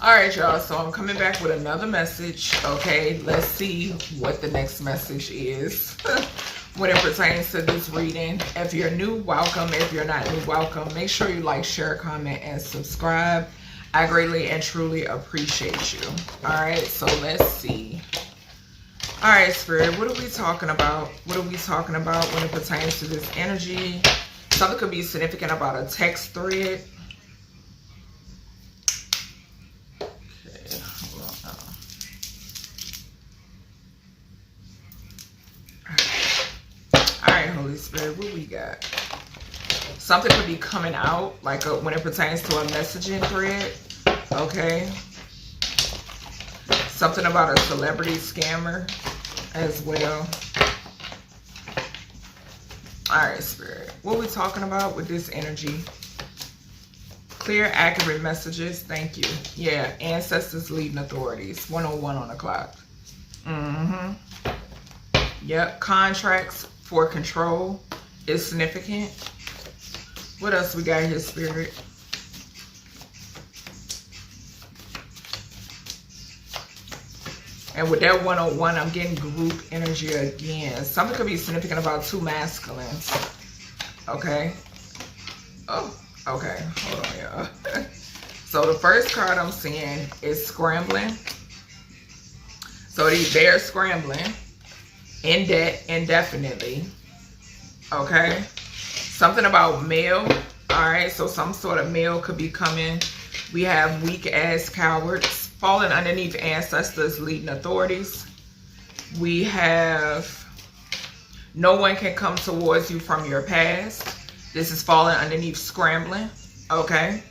All right, y'all. So I'm coming back with another message. Okay, let's see what the next message is when it pertains to this reading. If you're new, welcome. If you're not new, welcome. Make sure you like, share, comment, and subscribe. I greatly and truly appreciate you. All right, so let's see. All right, Spirit, what are we talking about? What are we talking about when it pertains to this energy? Something could be significant about a text thread. Okay, hold on now. All right, Holy Spirit, what we got? Something could be coming out, like when it pertains to a messaging thread. Okay. Something about a celebrity scammer as well. Alright, Spirit. What are we talking about with this energy? Clear, accurate messages. Thank you. Yeah, ancestors leading authorities. 101 on the clock. Yep, contracts for control is significant. What else we got here, Spirit? And with that 101, I'm getting group energy again. Something could be significant about two masculines. Okay. Oh, okay. Hold on, y'all. So the first card I'm seeing is Scrambling. So they're scrambling. In debt indefinitely. Okay. Something about mail. Alright, so some sort of mail could be coming. We have weak ass cowards. Falling underneath ancestors leading authorities. We have no one can come towards you from your past. This is falling underneath scrambling. Okay.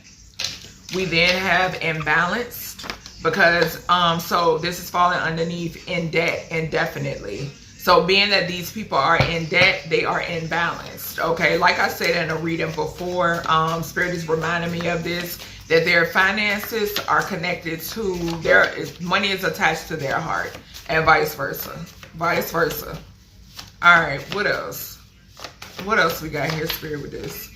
We then have imbalanced because so this is falling underneath in debt indefinitely. So being that these people are in debt, they are imbalanced. Okay. Like I said in a reading before, Spirit is reminding me of this. That their finances are connected to their money is attached to their heart, and vice versa. Vice versa. All right, what else? What else we got here, Spirit, with this?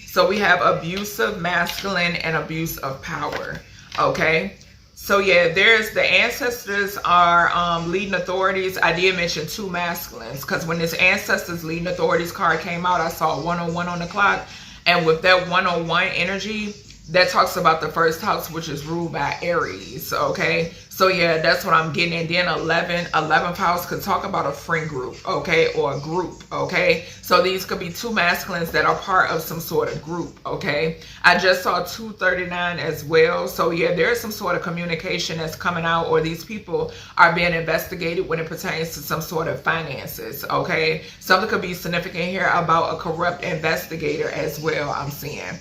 So we have abusive masculine and abuse of power. Okay. So yeah, there's the ancestors are leading authorities. I did mention two masculines because when this ancestors leading authorities card came out, I saw 101 on the clock, and with that 101 energy. That talks about the first house, which is ruled by Aries, okay? So, yeah, that's what I'm getting. And then 11th house could talk about a friend group, okay? Or a group, okay? So, these could be two masculines that are part of some sort of group, okay? I just saw 239 as well. So, yeah, there's some sort of communication that's coming out, or these people are being investigated when it pertains to some sort of finances, okay? Something could be significant here about a corrupt investigator as well, I'm seeing.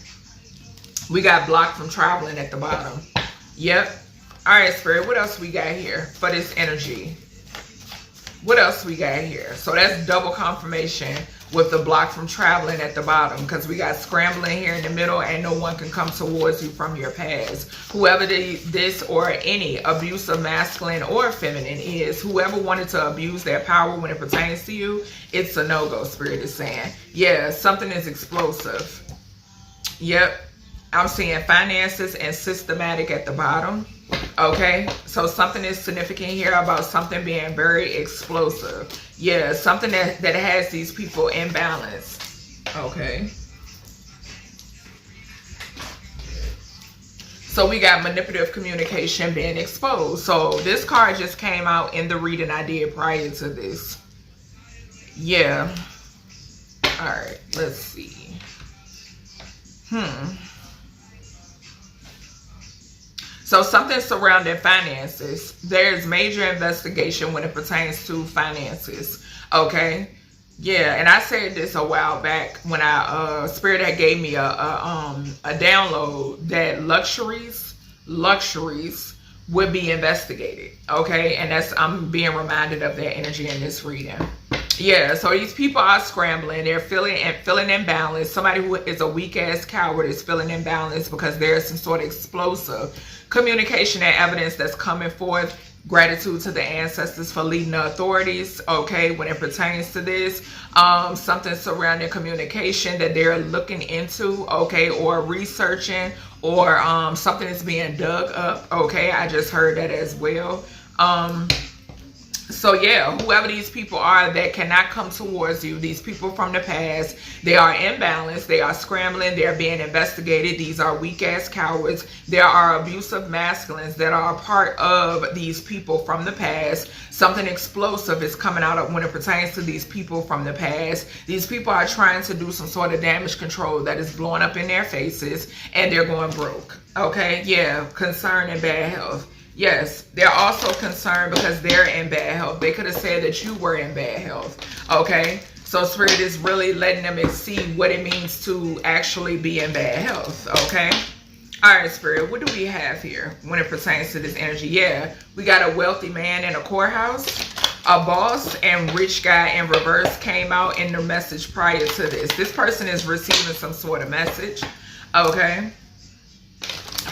We got blocked from traveling at the bottom. Yep. All right, Spirit. What else we got here for this energy? What else we got here? So that's double confirmation with the block from traveling at the bottom because we got scrambling here in the middle and no one can come towards you from your past. Whoever this or any abusive masculine or feminine is, whoever wanted to abuse their power when it pertains to you, it's a no-go, Spirit is saying. Yeah, something is explosive. Yep. I'm seeing finances and systematic at the bottom. Okay. So something is significant here about something being very explosive. Yeah. Something that has these people in balance. Okay. So we got manipulative communication being exposed. So this card just came out in the reading I did prior to this. Yeah. All right. Let's see. So something surrounding finances. There's major investigation when it pertains to finances. Okay. Yeah. And I said this a while back when Spirit had gave me a download that luxuries would be investigated. Okay. And I'm being reminded of that energy in this reading. Yeah, so these people are scrambling. They're feeling imbalanced. Somebody who is a weak-ass coward is feeling imbalanced because there's some sort of explosive communication and evidence that's coming forth Gratitude to the ancestors for leading the authorities, okay, when it pertains to this. Something surrounding communication that they're looking into, okay, or researching, or something is being dug up, okay. I just heard that as well. So yeah, whoever these people are that cannot come towards you, these people from the past, they are imbalanced, they are scrambling, they're being investigated. These are weak ass cowards. There are abusive masculines that are a part of these people from the past. Something explosive is coming out of when it pertains to these people from the past. These people are trying to do some sort of damage control that is blowing up in their faces, and they're going broke. Okay, yeah, concern and bad health. Yes, they're also concerned because they're in bad health. They could have said that you were in bad health. Okay, so Spirit is really letting them see what it means to actually be in bad health. Okay, all right, Spirit, what do we have here when it pertains to this energy? Yeah, we got a wealthy man in a courthouse, a boss, and rich guy in reverse came out in the message prior to this. This person is receiving some sort of message, okay,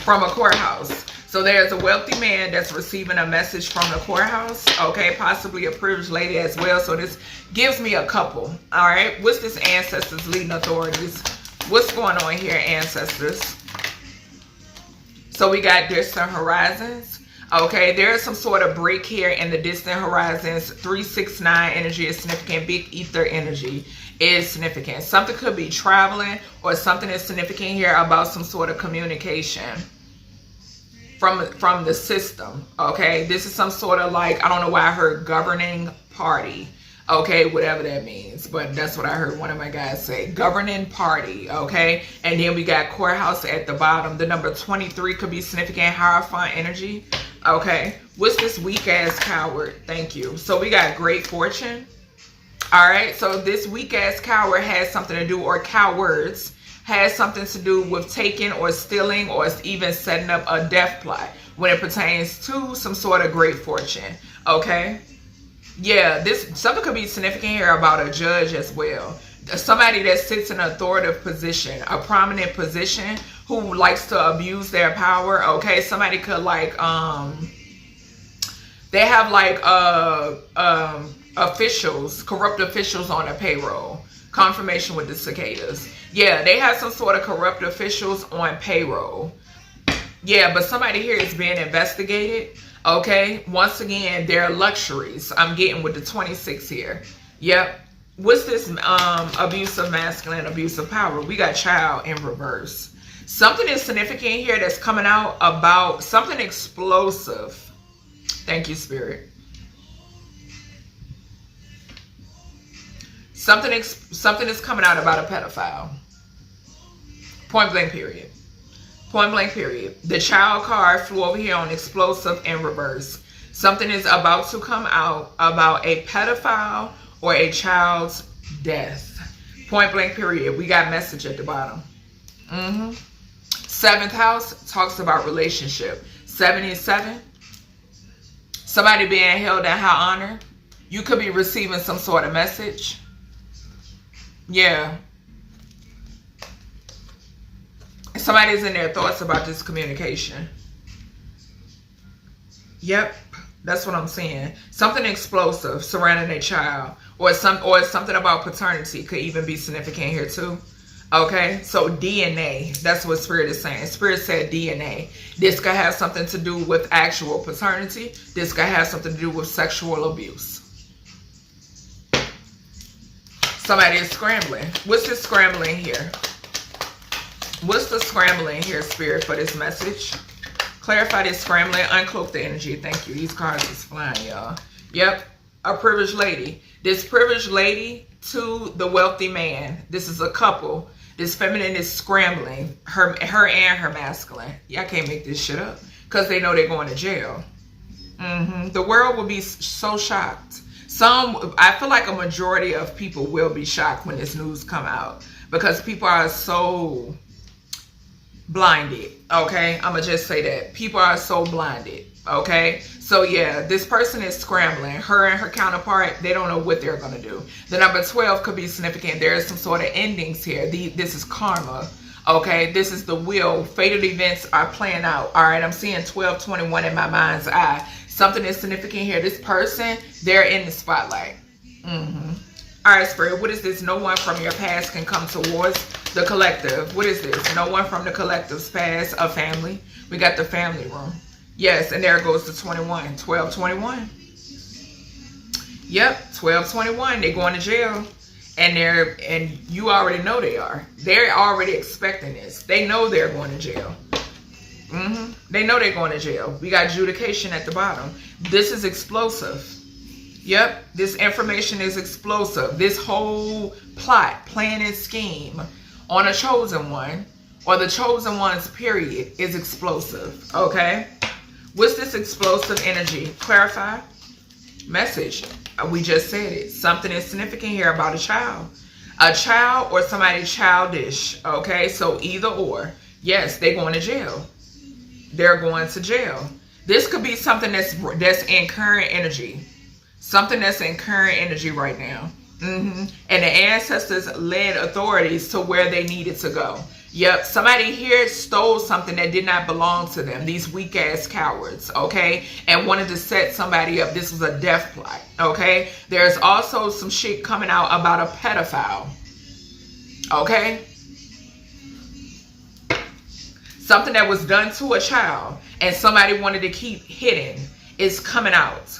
from a courthouse. So there's a wealthy man that's receiving a message from the courthouse, okay, possibly a privileged lady as well. So this gives me a couple, all right. What's this ancestors leading authorities? What's going on here, ancestors? So we got distant horizons, okay. There is some sort of break here in the distant horizons. 369 energy is significant. Big ether energy is significant. Something could be traveling, or something is significant here about some sort of communication from the system, okay. This is some sort of, like, I don't know why I heard governing party, okay, whatever that means, but that's what I heard one of my guys say, governing party, okay. And then we got courthouse at the bottom. The number 23 could be significant. Hierophant energy, okay. What's this weak ass coward? Thank you. So we got great fortune, all right. So this weak ass coward has something to do, or cowards has something to do with taking or stealing, or even setting up a death plot when it pertains to some sort of great fortune, okay. Yeah, something could be significant here about a judge as well. Somebody that sits in an authoritative position, a prominent position, who likes to abuse their power, okay. Somebody could, like, they have, like, officials, corrupt officials on their payroll. Confirmation with the cicadas. Yeah, they have some sort of corrupt officials on payroll. Yeah, but somebody here is being investigated, okay. Once again, their luxuries. I'm getting with the 26 here. Yep. What's this abusive masculine, abusive power? We got child in reverse. Something is significant here that's coming out about something explosive. Thank you, Spirit. Something is coming out about a pedophile. Point blank period. Point blank period. The child card flew over here on explosive in reverse. Something is about to come out about a pedophile or a child's death. Point blank period. We got message at the bottom. 7th house talks about relationship. 77. Somebody being held in high honor. You could be receiving some sort of message. Yeah. Somebody's in their thoughts about this communication. Yep. That's what I'm saying. Something explosive surrounding a child, or something about paternity could even be significant here too. Okay, so DNA, that's what Spirit is saying. Spirit said DNA. This could have something to do with actual paternity. This could have something to do with sexual abuse. Somebody is scrambling. What's this scrambling here? What's the scrambling here, Spirit, for this message? Clarify this scrambling. Uncloak the energy. Thank you. These cards is flying, y'all. Yep. A privileged lady. This privileged lady to the wealthy man. This is a couple. This feminine is scrambling. Her and her masculine. Yeah, I can't make this shit up. Because they know they're going to jail. The world will be so shocked. I feel like a majority of people will be shocked when this news come out, because people are so blinded, okay? I'm gonna just say that. People are so blinded, okay? So yeah, this person is scrambling. Her and her counterpart, they don't know what they're gonna do. The number 12 could be significant. There is some sort of endings here. This is karma, Okay, this is the wheel. Fated events are playing out. All right, I'm seeing 1221 in my mind's eye. Something is significant here. This person, they're in the spotlight. All right, Spirit, what is this? No one from your past can come towards the collective. What is this? No one from the collective's past, a family. We got the family room. Yes, and there goes the 21. 1221. Yep, 1221. They're going to jail. And you already know they are. They're already expecting this. They know they're going to jail. They know they're going to jail. We got adjudication at the bottom. This is explosive. Yep, this information is explosive. This whole plot, plan, and scheme on a chosen one, or the chosen one's period, is explosive. Okay? What's this explosive energy? Clarify. Message. We just said it. Something is significant here about a child. A child or somebody childish. Okay? So either or. Yes, they're going to jail. They're going to jail. This could be something that's in current energy. Something that's in current energy right now. And the ancestors led authorities to where they needed to go. Yep, somebody here stole something that did not belong to them. These weak ass cowards, okay? And wanted to set somebody up. This was a death plot, okay? There's also some shit coming out about a pedophile, okay? Something that was done to a child and somebody wanted to keep hidden is coming out.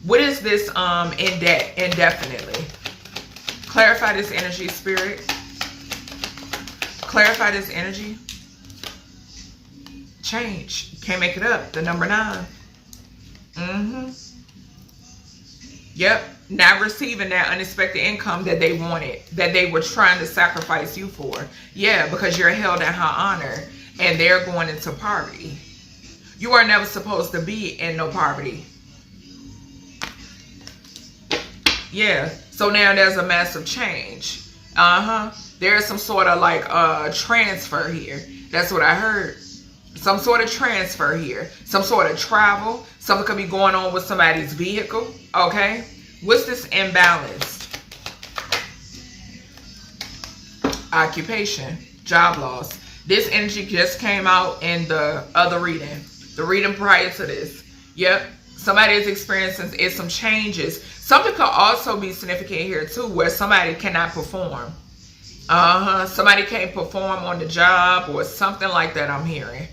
What is this indefinitely? Clarify this energy, Spirit. Clarify this energy. Change. Can't make it up. The number 9. Yep. Not receiving that unexpected income that they wanted, that they were trying to sacrifice you for. Yeah, because you're held in high honor and they're going into poverty. You are never supposed to be in no poverty. Yeah, so now there's a massive change. There's some sort of like transfer here. That's what I heard. Some sort of transfer here. Some sort of travel. Something could be going on with somebody's vehicle. Okay. What's this imbalance? Occupation. Job loss. This energy just came out in the other reading. The reading prior to this. Yep. Somebody is experiencing some changes. Something could also be significant here too, where somebody cannot perform. Somebody can't perform on the job or something like that, I'm hearing.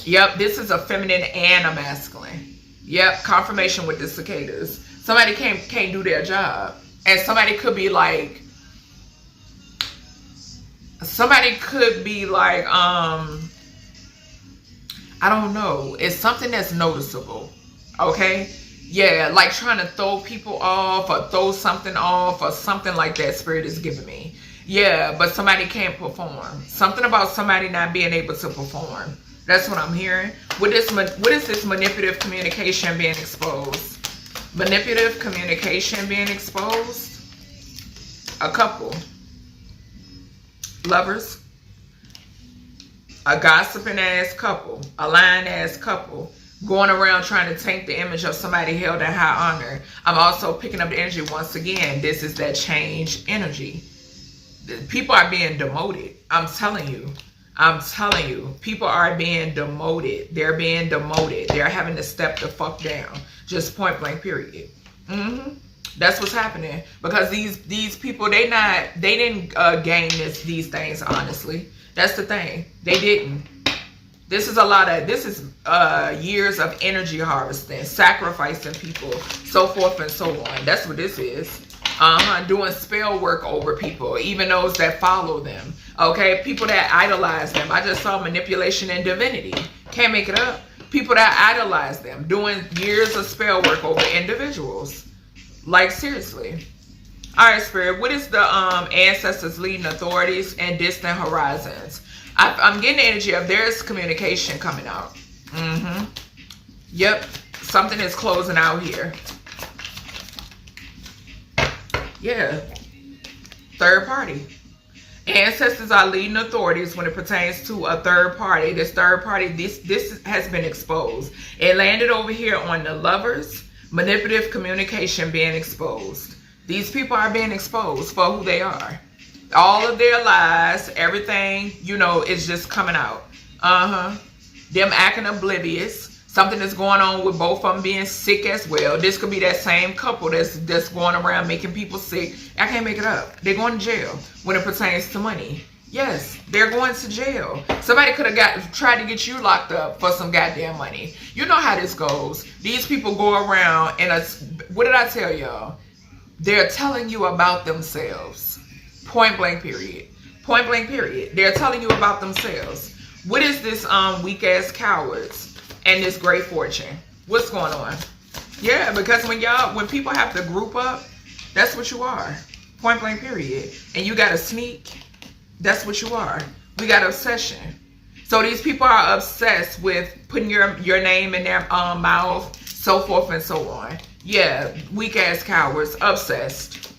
Yep, this is a feminine and a masculine. Yep, confirmation with the cicadas. Somebody can't do their job. And somebody could be like, I don't know. It's something that's noticeable. Okay? Yeah, like trying to throw people off or throw something off or something like that Spirit is giving me. Yeah, but somebody can't perform. Something about somebody not being able to perform. That's what I'm hearing. What is this manipulative communication being exposed? Manipulative communication being exposed? A couple. Lovers. A gossiping ass couple. A lying ass couple. Going around trying to taint the image of somebody held in high honor. I'm also picking up the energy once again. This is that change energy. People are being demoted. I'm telling you. People are being demoted. They're being demoted. They're having to step the fuck down. Just point blank period. That's what's happening. Because these people, they didn't gain these things, honestly. That's the thing. They didn't. This is years of energy harvesting, sacrificing people, so forth and so on. That's what this is. Doing spell work over people, even those that follow them. Okay, people that idolize them. I just saw manipulation and divinity. Can't make it up. People that idolize them, doing years of spell work over individuals. Like, seriously. All right, Spirit, what is the ancestors leading authorities and distant horizons? I'm getting the energy of there's communication coming out. Yep, something is closing out here. Yeah, third party. Ancestors are leading authorities when it pertains to a third party. This third party, this has been exposed. It landed over here on the lovers. Manipulative communication being exposed. These people are being exposed for who they are. All of their lies, everything, you know, is just coming out. Them acting oblivious. Something that's going on with both of them being sick as well. This could be that same couple that's going around making people sick. I can't make it up. They're going to jail when it pertains to money. Yes, they're going to jail. Somebody could have tried to get you locked up for some goddamn money. You know how this goes. These people go around and what did I tell y'all? They're telling you about themselves. Point blank period. Point blank period. They're telling you about themselves. What is this weak ass cowards and this great fortune? What's going on? Yeah, because when people have to group up, that's what you are. Point blank period. And you got to sneak. That's what you are. We got obsession. So these people are obsessed with putting your name in their mouth, so forth and so on. Yeah, weak ass cowards, obsessed.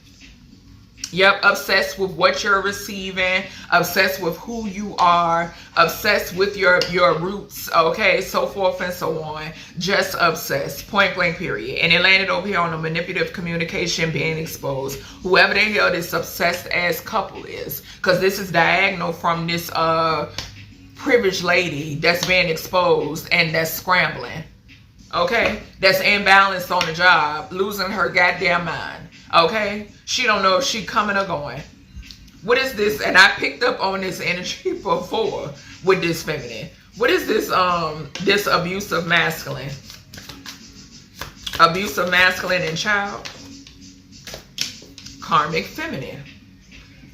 Yep, obsessed with what you're receiving, obsessed with who you are, obsessed with your roots, okay, so forth and so on. Just obsessed, point blank period. And it landed over here on the manipulative communication being exposed. Whoever the hell this obsessed ass couple is, because this is diagonal from this privileged lady that's being exposed and that's scrambling, okay, that's imbalanced on the job, losing her goddamn mind. Okay, she don't know if she coming or going. What is this? And I picked up on this energy before with this feminine. What is this? This abusive masculine. Abusive masculine and child. Karmic feminine.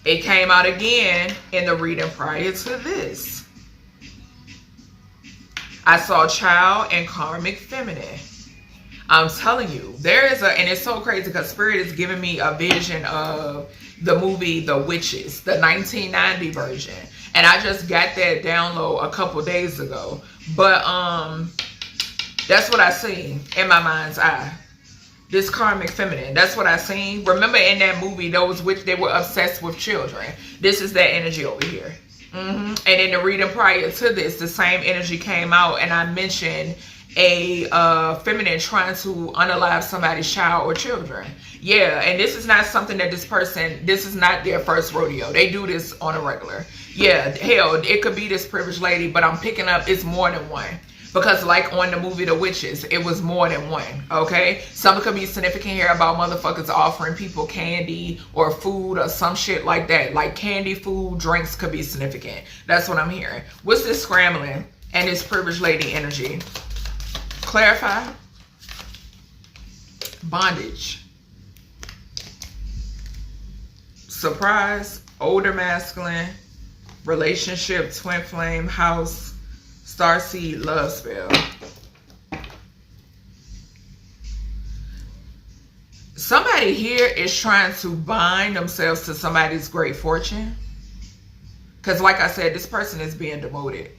It came out again in the reading prior to this. I saw child and karmic feminine. I'm telling you, there is and it's so crazy because Spirit is giving me a vision of the movie The Witches, the 1990 version. And I just got that download a couple days ago. But that's what I seen in my mind's eye. This karmic feminine, that's what I seen. Remember in that movie, those which they were obsessed with children. This is that energy over here. And in the reading prior to this, the same energy came out, and I mentioned a feminine trying to unalive somebody's child or children. Yeah, and this is not something that this is not their first rodeo. They do this on a regular. Yeah, hell, it could be this privileged lady, but I'm picking up it's more than one. Because like on the movie The Witches, it was more than one, okay? Something could be significant here about motherfuckers offering people candy or food or some shit like that. Like candy, food, drinks could be significant. That's what I'm hearing. What's this scrambling and this privileged lady energy? Clarify. Bondage. Surprise. Older masculine. Relationship. Twin flame. House. Starseed. Love spell. Somebody here is trying to bind themselves to somebody's great fortune. Because like I said, this person is being demoted.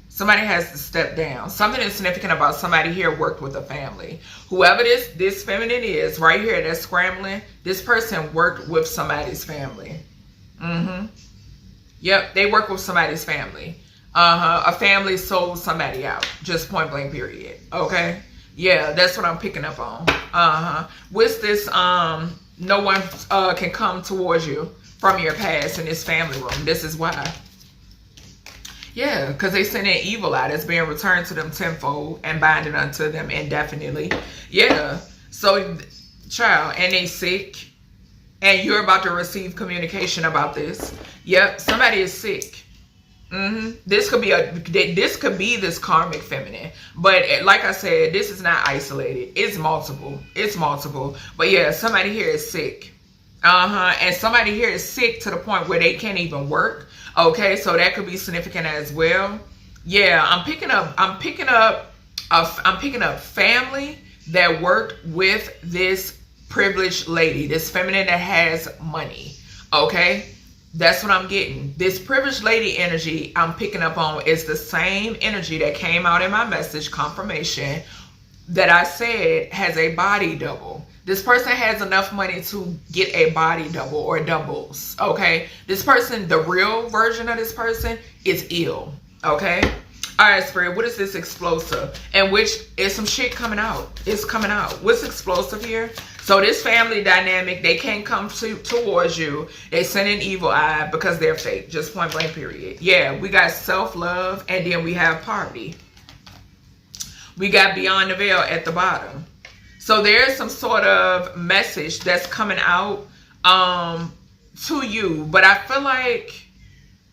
Somebody has to step down. Something is significant about somebody here worked with a family. Whoever this feminine is, right here, that's scrambling, this person worked with somebody's family. Yep, they work with somebody's family. A family sold somebody out. Just point blank period. Okay? Yeah, that's what I'm picking up on. What's this? No one can come towards you from your past in this family room. This is why. Yeah, because they send an evil out. It's being returned to them tenfold and binding unto them indefinitely. Yeah. So, child, and they sick. And you're about to receive communication about this. Yep, somebody is sick. This could be this karmic feminine. But like I said, this is not isolated. It's multiple. It's multiple. But yeah, somebody here is sick. And somebody here is sick to the point where they can't even work. Okay, so that could be significant as well. Yeah, I'm picking up family that worked with this privileged lady, this feminine that has money. Okay, that's what I'm getting. This privileged lady energy I'm picking up on is the same energy that came out in my message confirmation that I said has a body double. This person has enough money to get a body double or doubles, okay? This person, the real version of this person is ill, okay? All right, Spirit, what is this explosive? And which is some shit coming out. It's coming out. What's explosive here? So this family dynamic, they can't come towards you. They send an evil eye because they're fake. Just point blank, period. Yeah, we got self-love, and then we have poverty. We got beyond the veil at the bottom. So there's some sort of message that's coming out to you. But I feel like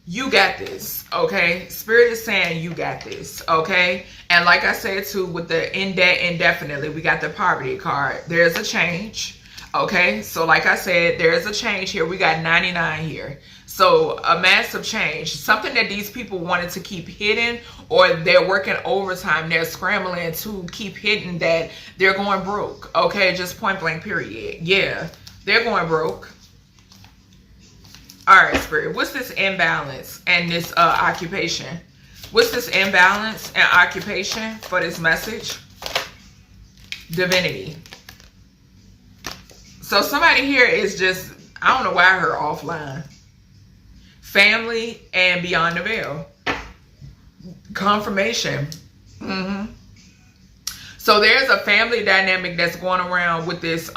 you got this, okay? Spirit is saying you got this, okay? And like I said too, with the in debt indefinitely, we got the poverty card. There's a change, okay? So like I said, there's a change here. We got 99 here. So a massive change. Something that these people wanted to keep hidden, or they're working overtime. They're scrambling to keep hidden that they're going broke, okay? Just point blank, period. Yeah, they're going broke. All right, Spirit, what's this imbalance and this occupation? What's this imbalance and occupation for this message? Divinity. So somebody here is just, I don't know why I heard offline. Family and beyond the veil. Confirmation. So there's a family dynamic that's going around with this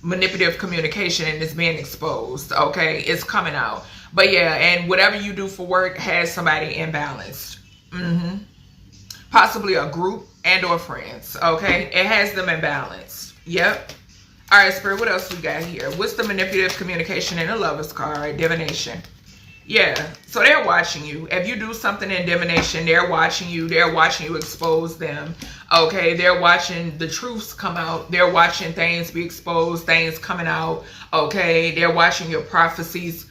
manipulative communication, and it's being exposed, okay? It's coming out. But yeah, and whatever you do for work has somebody imbalanced. Possibly a group and or friends, okay? It has them imbalanced. Yep. All right, Spirit, what else we got here? What's the manipulative communication in the Lover's card? Divination. Yeah, so they're watching you. If you do something in divination, they're watching you. They're watching you expose them. Okay, they're watching the truths come out. They're watching things be exposed, things coming out. Okay, they're watching your prophecies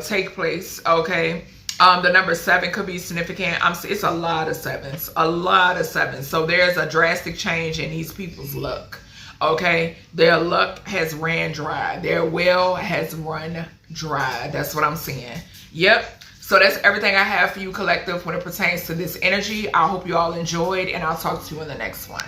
take place. Okay, the number 7 could be significant. It's a lot of sevens. A lot of sevens. So there's a drastic change in these people's luck. Okay, their luck has ran dry. Their well has run dry. That's what I'm seeing. Yep. So that's everything I have for you, collective, when it pertains to this energy. I hope you all enjoyed, and I'll talk to you in the next one.